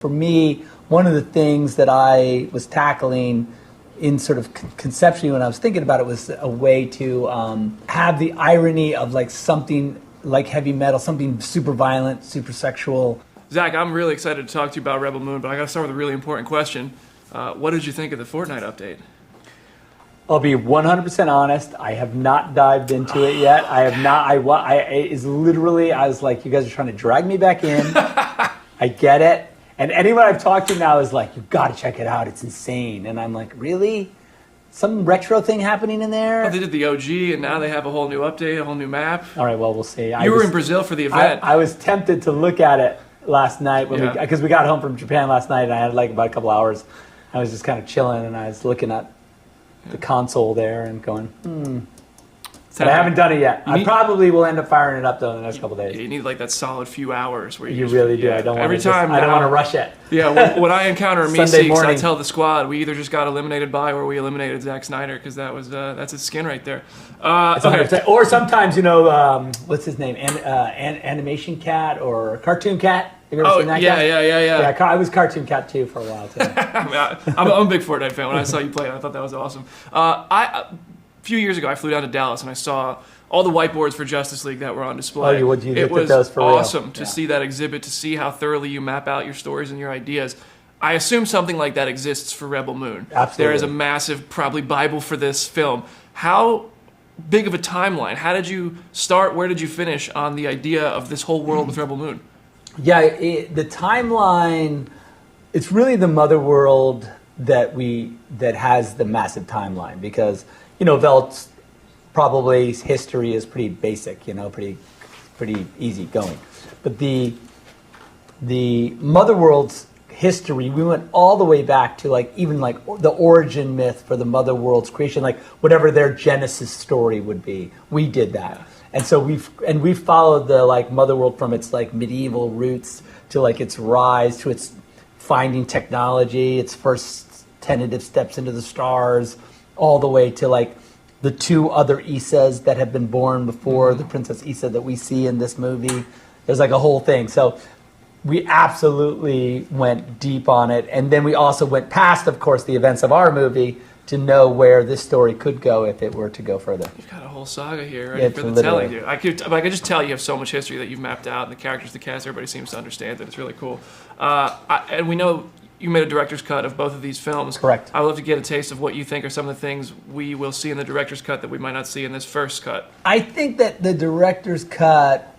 For me, one of the things that I was tackling in sort of conceptually when I was thinking about it was a way to have the irony of like something like heavy metal, something super violent, super sexual. Zach, I'm really excited to talk to you about Rebel Moon, but I got to start with a really important question. What did you think of the Fortnite update? I'll be 100% honest. I have not dived into it yet. I have not. It is literally. I was like, you guys are trying to drag me back in. I get it. And anyone I've talked to now is like, you've got to check it out. It's insane. And I'm like, really? Some retro thing happening in there? Oh, they did the OG, and now they have a whole new update, a whole new map. All right, well, we'll see. You were in Brazil for the event. I was tempted to look at it last night because we got home from Japan last night, and I had like about a couple hours. I was just kind of chilling, and I was looking at the console there and going, But I haven't done it yet. I probably will end up firing it up though in the next couple of days. You need like that solid few hours where you really do. I don't want to rush it. Yeah, when I encounter me Seeks, I tell the squad we either just got eliminated by or we eliminated Zack Snyder because that's his skin right there. Okay. Or sometimes what's his name? Animation Cat or Cartoon Cat. Have you ever seen that guy? Yeah. I was Cartoon Cat too for a while too. I'm a big Fortnite fan. When I saw you play it, I thought that was awesome. A few years ago, I flew down to Dallas and I saw all the whiteboards for Justice League that were on display. You looked at those for awesome to see that exhibit, to see how thoroughly you map out your stories and your ideas. I assume something like that exists for Rebel Moon. Absolutely. There is a massive, probably Bible for this film. How big of a timeline? How did you start? Where did you finish on the idea of this whole world with Rebel Moon? Yeah, the timeline, it's really the mother world that has the massive timeline because Velt's probably history is pretty basic, pretty easy going. But the mother world's history, we went all the way back to even the origin myth for the mother world's creation, like whatever their Genesis story would be. We did that. And so we've followed the mother world from its medieval roots to its rise to its finding technology, its first tentative steps into the stars, all the way to the two other Isas that have been born before the Princess Isa that we see in this movie. There's a whole thing. So we absolutely went deep on it. And then we also went past, of course, the events of our movie to know where this story could go if it were to go further. You've got a whole saga here ready for the telling, dude. I could just tell you have so much history that you've mapped out, and the characters, the cast, everybody seems to understand it. It's really cool. And we know you made a director's cut of both of these films. Correct. I would love to get a taste of what you think are some of the things we will see in the director's cut that we might not see in this first cut. I think that the director's cut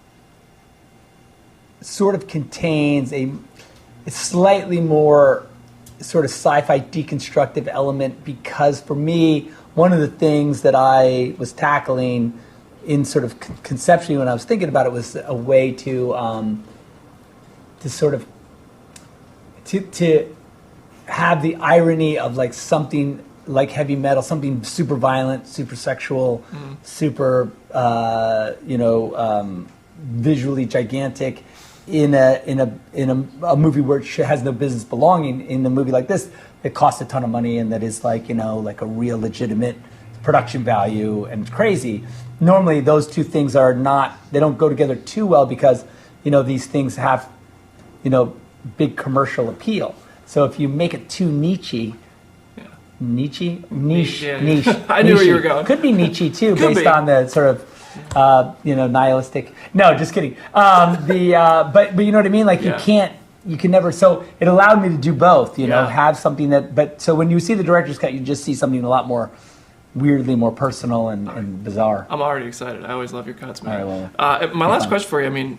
sort of contains a slightly more sort of sci-fi deconstructive element because for me, one of the things that I was tackling in sort of conceptually when I was thinking about it was a way to sort of to have the irony of something like heavy metal, something super violent, super sexual, super visually gigantic in a movie where it has no business belonging. In a movie like this, it costs a ton of money and that is like a real legitimate production value and crazy. Normally, those two things they don't go together too well because these things have big commercial appeal. So if you make it too niche. Niche. I knew where you were going. Could be niche too, based on the sort of nihilistic. No, just kidding. But you know what I mean. You can never. So it allowed me to do both. Have something that. But so when you see the director's cut, you just see something a lot more weirdly more personal and bizarre. I'm already excited. I always love your cuts, man. All right, my last question for you.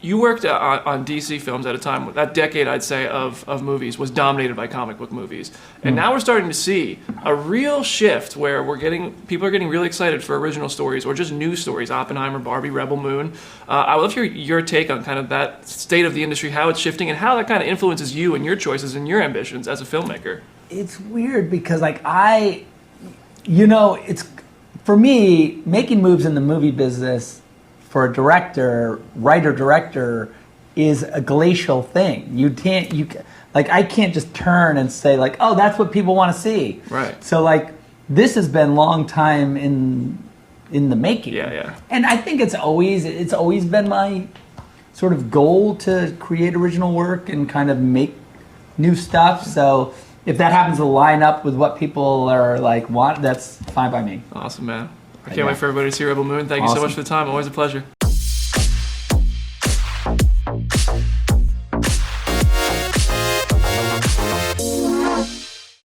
You worked on DC films at a time, that decade, I'd say, of movies was dominated by comic book movies. And now we're starting to see a real shift where people are getting really excited for original stories or just new stories, Oppenheimer, Barbie, Rebel Moon. I would love to hear your take on kind of that state of the industry, how it's shifting, and how that kind of influences you and your choices and your ambitions as a filmmaker. It's weird because, it's, for me, making moves in the movie business for a writer-director, is a glacial thing. I can't just turn and say oh, that's what people want to see. Right. So this has been long time in the making. Yeah. And I think it's always been my sort of goal to create original work and kind of make new stuff. So if that happens to line up with what people are like want, that's fine by me. Awesome, man. I can't wait for everybody to see Rebel Moon. Thank you so much for the time. Always a pleasure.